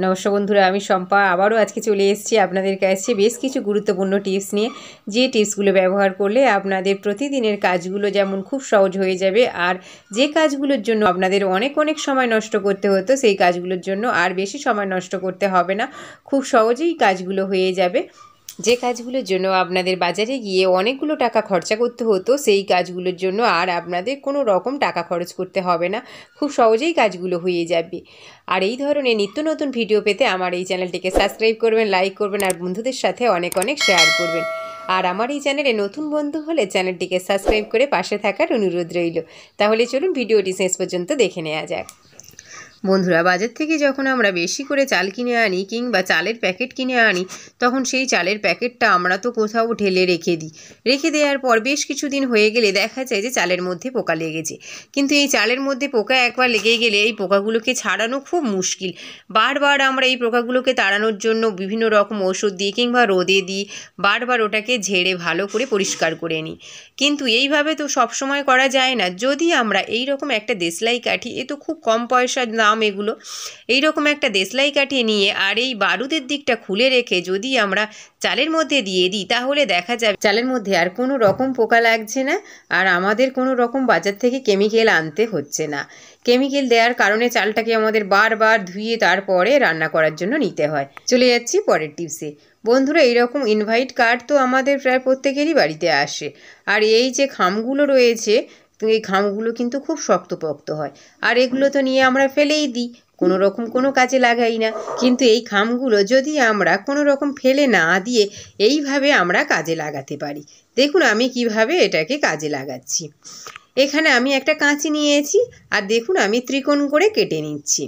নমস্কার বন্ধুরা, আমি শম্পা আবারও আজকে চলে এসেছি আপনাদের কাছে বেশ কিছু গুরুত্বপূর্ণ টিপস নিয়ে। যে টিপসগুলো ব্যবহার করলে আপনাদের প্রতিদিনের কাজগুলো যেমন খুব সহজ হয়ে যাবে, আর যে কাজগুলোর জন্য আপনাদের অনেক অনেক সময় নষ্ট করতে হতো সেই কাজগুলোর জন্য আর বেশি সময় নষ্ট করতে হবে না, খুব সহজেই কাজগুলো হয়ে যাবে। যে কাজগুলোর জন্য আপনাদের বাজারে গিয়ে অনেকগুলো টাকা খরচা করতে হতো সেই কাজগুলোর জন্য আর আপনাদের কোনো রকম টাকা খরচ করতে হবে না, খুব সহজেই কাজগুলো হয়ে যাবে। আর এই ধরনের নিত্য নতুন ভিডিও পেতে আমার এই চ্যানেলটিকে সাবস্ক্রাইব করবেন, লাইক করবেন আর বন্ধুদের সাথে অনেক অনেক শেয়ার করবেন। আর আমার এই চ্যানেলে নতুন বন্ধু হলে চ্যানেলটিকে সাবস্ক্রাইব করে পাশে থাকার অনুরোধ রইল। তাহলে চলুন ভিডিওটি শেষ পর্যন্ত দেখে নেওয়া যাক। বন্ধুরা, বাজার থেকে যখন আমরা বেশি করে চাল কিনে আনি কিংবা চালের প্যাকেট কিনে আনি, তখন সেই চালের প্যাকেটটা আমরা তো কোথাও ঢেলে রেখে দিই। রেখে দেওয়ার পর বেশ কিছুদিন হয়ে গেলে দেখা যায় যে চালের মধ্যে পোকা লেগেছে। কিন্তু এই চালের মধ্যে পোকা একবার লেগে গেলে এই পোকাগুলোকে ছাড়ানো খুব মুশকিল। বারবার আমরা এই পোকাগুলোকে তাড়ানোর জন্য বিভিন্ন রকম ওষুধ দিই কিংবা রোদে দিই, বারবার ওটাকে ঝেড়ে ভালো করে পরিষ্কার করে নিই। কিন্তু এইভাবে তো সবসময় করা যায় না। যদি আমরা এই রকম একটা দেশলাই কাঠি, এ তো খুব কম পয়সার দাম এগুলো, এইরকম একটা দেশলাই কাঠি নিয়ে আর এই বারুদের দিকটা খুলে রেখে যদি আমরা চালের মধ্যে দিয়ে দিই, তাহলে দেখা যাবে চালের মধ্যে আর কোনো রকম পোকা লাগছে না, আর আমাদের কোনো রকম বাজার থেকে কেমিক্যাল আনতে হচ্ছে না। কেমিক্যাল দেওয়ার কারণে চালটাকে আমাদের বারবার ধুয়ে তারপরে রান্না করার জন্য নিতে হয়। চলে যাচ্ছি পরের টিপসে। বন্ধুরা, এইরকম ইনভাইট কার্ড তো আমাদের প্রায় প্রত্যেকেরই বাড়িতে আসে, আর এই যে খামগুলো রয়েছে, তো এই খামগুলো কিন্তু খুব শক্তপোক্ত হয়, আর এগুলো তো নিয়ে আমরা ফেলেই দিই, কোনো রকম কোনো কাজে লাগাই না। কিন্তু এই খামগুলো যদি আমরা কোনো রকম ফেলে না দিয়ে এইভাবে আমরা কাজে লাগাতে পারি। দেখুন আমি কিভাবে এটাকে কাজে লাগাচ্ছি। এখানে আমি একটা কাঁচি নিয়েছি, আর দেখুন আমি ত্রিকোণ করে কেটে নিচ্ছি।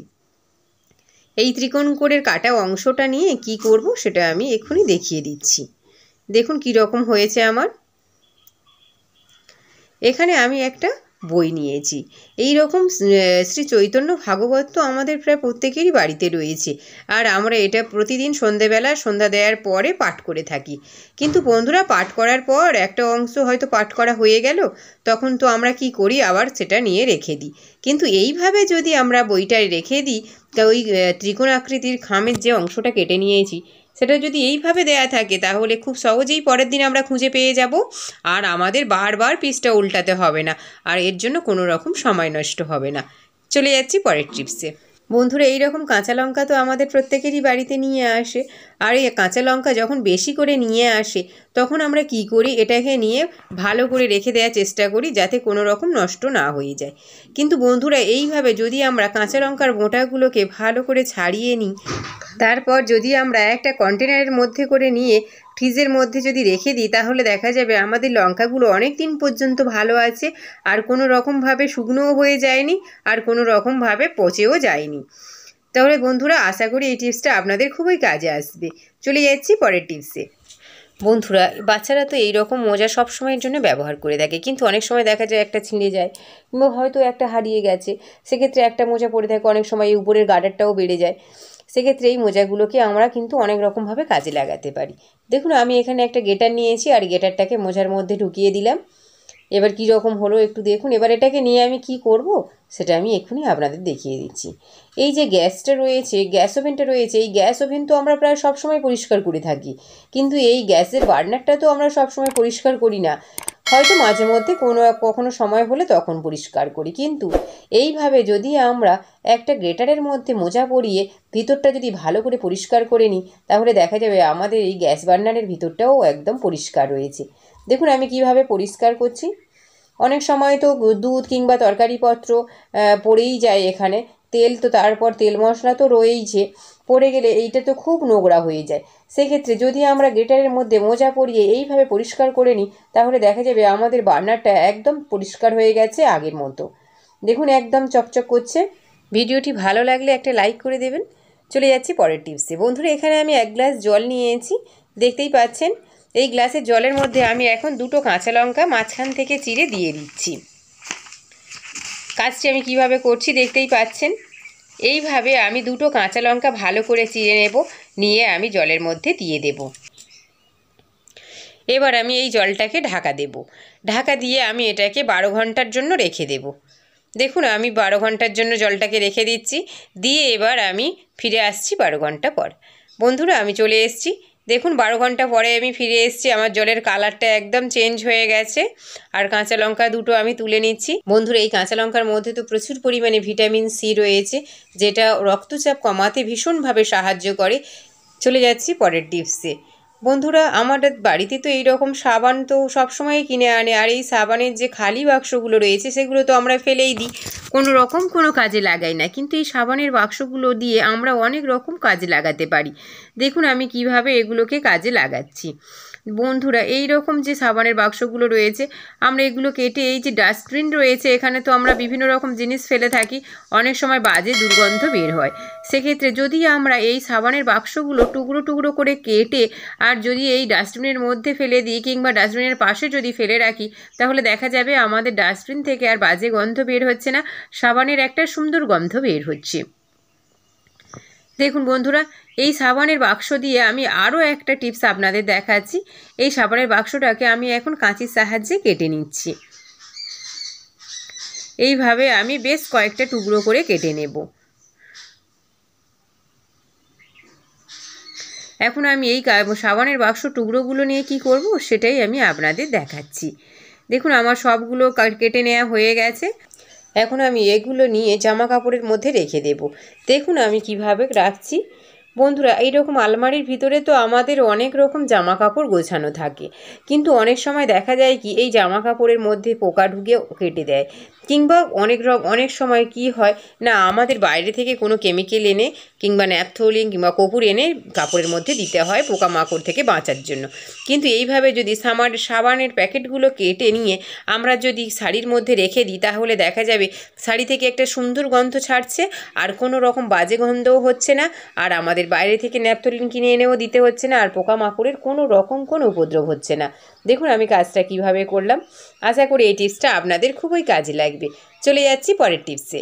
এই ত্রিকোণ করে কাটা অংশটা নিয়ে কি করব সেটা আমি এক্ষুনি দেখিয়ে দিচ্ছি। দেখুন কি রকম হয়েছে আমার। এখানে আমি একটা বই নিয়েছি। এই রকম শ্রী চৈতন্য ভাগবত তো আমাদের প্রায় প্রত্যেকেরই বাড়িতে রয়েছে, আর আমরা এটা প্রতিদিন সন্ধেবেলা সন্ধ্যা দেওয়ার পরে পাঠ করে থাকি। কিন্তু বন্ধুরা, পাঠ করার পর একটা অংশ হয়তো পাঠ করা হয়ে গেল, তখন তো আমরা কি করি, আবার সেটা নিয়ে রেখে দিই। কিন্তু এইভাবে যদি আমরা বইটায় রেখে দিই, তা ওই ত্রিকোণ আকৃতির খামের যে অংশটা কেটে নিয়েছি সেটা যদি এইভাবে দেয়া থাকে, তাহলে খুব সহজেই পরের দিন আমরা খুঁজে পেয়ে যাব, আর আমাদের বারবার পৃষ্ঠা উল্টাতে হবে না, আর এর জন্য কোনো রকম সময় নষ্ট হবে না। চলে যাচ্ছি পরের টিপসে। বন্ধুরা, এইরকম কাঁচা লঙ্কা তো আমাদের প্রত্যেকেরই বাড়িতে নিয়ে আসে, আর এই কাঁচা লঙ্কা যখন বেশি করে নিয়ে আসে, তখন আমরা কি করি, এটাকে নিয়ে ভালো করে রেখে দেওয়ার চেষ্টা করি যাতে কোনো রকম নষ্ট না হয়ে যায়। কিন্তু বন্ধুরা, এইভাবে যদি আমরা কাঁচা লঙ্কার বোঁটাগুলোকে ভালো করে ছাড়িয়ে নিই, তারপর যদি আমরা একটা কন্টেনারের মধ্যে করে নিয়ে ফ্রিজের মধ্যে যদি রেখে দিই, তাহলে দেখা যাবে আমাদের লঙ্কাগুলো অনেক দিন পর্যন্ত ভালো আছে, আর কোনো রকমভাবে শুকনোও হয়ে যায়নি, আর কোনো রকমভাবে পচেও যায়নি। তাহলে বন্ধুরা, আশা করি এই টিপসটা আপনাদের খুবই কাজে আসবে। চলে যাচ্ছি পরের টিপসে। বন্ধুরা, বাচ্চারা তো এই রকম মোজা সব সময়ের জন্য ব্যবহার করে থাকে, কিন্তু অনেক সময় দেখা যায় একটা ছিঁড়ে যায় কিংবা হয়তো একটা হারিয়ে গেছে, সেক্ষেত্রে একটা মোজা পরে থাকে, অনেক সময় এই উপরের গার্ডারটাও বেড়ে যায়। সেক্ষেত্রে এই মোজাগুলোকে আমরা কিন্তু অনেক রকমভাবে কাজে লাগাতে পারি। দেখুন আমি এখানে একটা গেটার নিয়েছি, আর গেটারটাকে মোজার মধ্যে ঢুকিয়ে দিলাম। এবার কি রকম হলো একটু দেখুন। এবার এটাকে নিয়ে আমি কি করব সেটা আমি এক্ষুনি আপনাদের দেখিয়ে দিচ্ছি। এই যে গ্যাসটা রয়েছে, গ্যাস ওভেনটা রয়েছে, এই গ্যাস ওভেন তো আমরা প্রায় সবসময় পরিষ্কার করে থাকি, কিন্তু এই গ্যাসের বার্নারটা তো আমরা সবসময় পরিষ্কার করি না, হয়তো মাঝে মধ্যে কখনো সময় হলে তখন পরিষ্কার করি। কিন্তু এইভাবে যদি আমরা একটা গ্রেটারের মধ্যে মোজা পরিয়ে ভিতরটা যদি ভালো করে পরিষ্কার করে নিই, তাহলে দেখা যাবে আমাদের এই গ্যাস বার্নারের ভিতরটাও একদম পরিষ্কার রয়েছে। দেখুন আমি কিভাবে পরিষ্কার করছি। অনেক সময় তো দুধ কিংবা তরকারিপত্র পড়েই যায় এখানে, তেল তো, তারপর তেল মশলা তো রয়েইছে, পড়ে গেলে এইটা তো খুব নোংরা হয়ে যায়। সেক্ষেত্রে যদি আমরা গ্রেটারের মধ্যে মোজা পরিয়ে এইভাবে পরিষ্কার করে নিই, তাহলে দেখা যাবে আমাদের বার্নারটা একদম পরিষ্কার হয়ে গেছে আগের মতো। দেখুন একদম চকচক করছে। ভিডিওটি ভালো লাগলে একটা লাইক করে দেবেন। চলে যাচ্ছি পরের টিপসে। বন্ধুরা, এখানে আমি 1 গ্লাস জল নিয়েছি, দেখতেই পাচ্ছেন। এই গ্লাসের জলের মধ্যে আমি এখন 2টো কাঁচা লঙ্কা মাঝখান থেকে চিড়ে দিয়ে দিচ্ছি। কাজটি আমি কিভাবে করছি দেখতেই পাচ্ছেন। এইভাবে আমি 2টো কাঁচা লঙ্কা ভালো করে চিড়ে নেব, নিয়ে আমি জলের মধ্যে দিয়ে দেব। এবার আমি এই জলটাকে ঢাকা দেব। ঢাকা দিয়ে আমি এটাকে 12 ঘন্টার জন্য রেখে দেব। দেখুন আমি 12 ঘন্টার জন্য জলটাকে রেখে দিচ্ছি, দিয়ে এবার আমি ফিরে আসছি 12 ঘন্টা পর। বন্ধুরা আমি চলে এসেছি, দেখুন 12 ঘন্টা পরে আমি ফিরে এসেছি, আমার জলের কালারটা একদম চেঞ্জ হয়ে গেছে। আর কাঁচা লঙ্কা দুটো আমি তুলে নিচ্ছি। বন্ধুরা এই কাঁচা লঙ্কার মধ্যে তো প্রচুর পরিমাণে ভিটামিন সি রয়েছে, যেটা রক্তচাপ কমাতে ভীষণভাবে সাহায্য করে। চলে যাচ্ছি পরের টিপসে। বন্ধুরা আমাদের বাড়িতে তো এইরকম সাবান তো সবসময় কিনে আনে, আর এই সাবানের যে খালি বাক্সগুলো রয়েছে সেগুলো তো আমরা ফেলেই দিই, কোনো রকম কোনো কাজে লাগাই না। কিন্তু এই সাবানের বাক্সগুলো দিয়ে আমরা অনেক রকম কাজে লাগাতে পারি। দেখুন আমি কিভাবে এগুলোকে কাজে লাগাচ্ছি। বন্ধুরা এই রকম যে সাবানের বাক্সগুলো রয়েছে, আমরা এগুলো কেটে এই যে ডাস্টবিন রয়েছে এখানে তো আমরা বিভিন্ন রকম জিনিস ফেলে থাকি, অনেক সময় বাজে দুর্গন্ধ বের হয়। সেক্ষেত্রে যদি আমরা এই সাবানের বাক্সগুলো টুকরো টুকরো করে কেটে আর যদি এই ডাস্টবিনের মধ্যে ফেলে দিই কিংবা ডাস্টবিনের পাশে যদি ফেলে রাখি, তাহলে দেখা যাবে আমাদের ডাস্টবিন থেকে আর বাজে গন্ধ বের হচ্ছে না, সাবানের একটা সুন্দর গন্ধ বের হচ্ছে। দেখুন বন্ধুরা এই সাবানের বাক্স দিয়ে আমি আরও একটা টিপস আপনাদের দেখাচ্ছি। এই সাবানের বাক্সটাকে আমি এখন কাঁচির সাহায্যে কেটে নিচ্ছি। এইভাবে আমি বেশ কয়েকটা টুকরো করে কেটে নেব। এখন আমি এই সাবানের বাক্স টুকরোগুলো নিয়ে কি করব সেটাই আমি আপনাদের দেখাচ্ছি। দেখুন আমার সবগুলো কেটে নেওয়া হয়ে গেছে। এখন আমি এগুলো নিয়ে জামা কাপড়ের মধ্যে রেখে দেব। দেখুন আমি কিভাবে রাখছি। বন্ধুরা এইরকম আলমারির ভিতরে তো আমাদের অনেক রকম জামা কাপড় গোছানো থাকে, কিন্তু অনেক সময় দেখা যায় কি এই জামা কাপড়ের মধ্যে পোকা ঢুকে কেটে দেয়, কিংবা অনেক সময় কি হয় না আমাদের বাইরে থেকে কোনো কেমিক্যাল এনে কিংবা ন্যাপথলিন কিংবা কপুর এনে কাপড়ের মধ্যে দিতে হয় পোকামাকড় থেকে বাঁচার জন্য। কিন্তু এইভাবে যদি সাবানের প্যাকেটগুলো কেটে নিয়ে আমরা যদি শাড়ির মধ্যে রেখে দিই, তাহলে দেখা যাবে শাড়ি থেকে একটা সুন্দর গন্ধ ছাড়ছে, আর কোনো রকম বাজে গন্ধও হচ্ছে না, আর আমাদের বাইরে থেকে ন্যাপথলিন কিনে এনেও দিতে হচ্ছে না, আর পোকামাকড়ের কোনো রকম কোনো উপদ্রব হচ্ছে না। দেখুন আমি কাজটা কিভাবে করলাম। আশা করি এই টিপসটা আপনাদের খুবই কাজে লাগবে। চলে যাচ্ছি পরের টিপসে।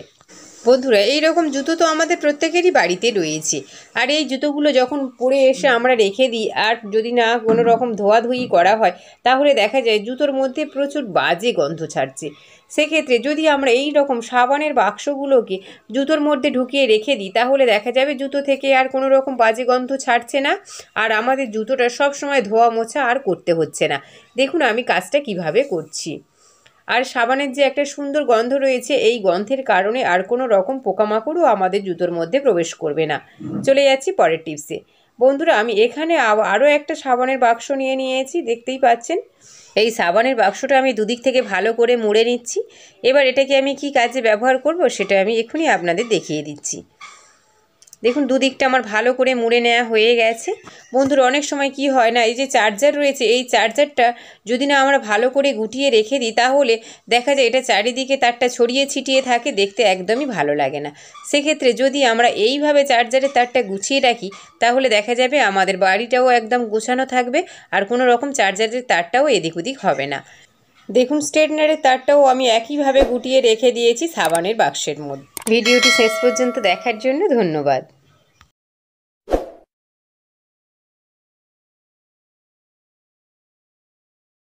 বন্ধুরা এইরকম জুতো তো আমাদের প্রত্যেকেরই বাড়িতে রয়েছে, আর এই জুতোগুলো যখন পরে এসে আমরা রেখে দিই আর যদি না কোনো রকম ধোয়াধুয়ি করা হয়, তাহলে দেখা যায় জুতোর মধ্যে প্রচুর বাজে গন্ধ ছাড়ছে। সেক্ষেত্রে যদি আমরা এই রকম সাবানের বাক্সগুলোকে জুতোর মধ্যে ঢুকিয়ে রেখে দিই, তাহলে দেখা যাবে জুতো থেকে আর কোনো রকম বাজে গন্ধ ছাড়ছে না, আর আমাদের জুতোটা সবসময় ধোয়া মোছা আর করতে হচ্ছে না। দেখুন আমি কাজটা কিভাবে করছি। আর সাবানের যে একটা সুন্দর গন্ধ রয়েছে, এই গন্ধের কারণে আর কোনো রকম পোকামাকড়ও আমাদের জুতোর মধ্যে প্রবেশ করবে না। চলে যাচ্ছি পরের টিপসে। বন্ধুরা আমি এখানে আরও একটা সাবানের বাক্স নিয়ে নিয়েছি, দেখতেই পাচ্ছেন। এই সাবানের বাক্সটা আমি দুদিক থেকে ভালো করে মুড়ে নিচ্ছি। এবার এটাকে আমি কি কাজে ব্যবহার করব সেটা আমি এক্ষুনি আপনাদের দেখিয়ে দিচ্ছি। দেখুন দুদিকটা আমার ভালো করে মুড়ে নেওয়া হয়ে গেছে। বন্ধুরা অনেক সময় কি হয় না এই যে চার্জার রয়েছে, এই চার্জারটা যদি না আমরা ভালো করে গুটিয়ে রেখে দিই, তাহলে দেখা যায় এটা চারিদিকে তারটা ছড়িয়ে ছিটিয়ে থাকে, দেখতে একদমই ভালো লাগে না। সেক্ষেত্রে যদি আমরা এইভাবে চার্জারের তারটা গুছিয়ে রাখি, তাহলে দেখা যাবে আমাদের বাড়িটাও একদম গোছানো থাকবে, আর কোনো রকম চার্জারের তারটাও এদিক ওদিক হবে না। দেখুন স্ট্রেটনারের তারটাও আমি একইভাবে গুটিয়ে রেখে দিয়েছি সাবানের বাক্সের মধ্যে। ভিডিওটি শেষ পর্যন্ত দেখার জন্য ধন্যবাদ।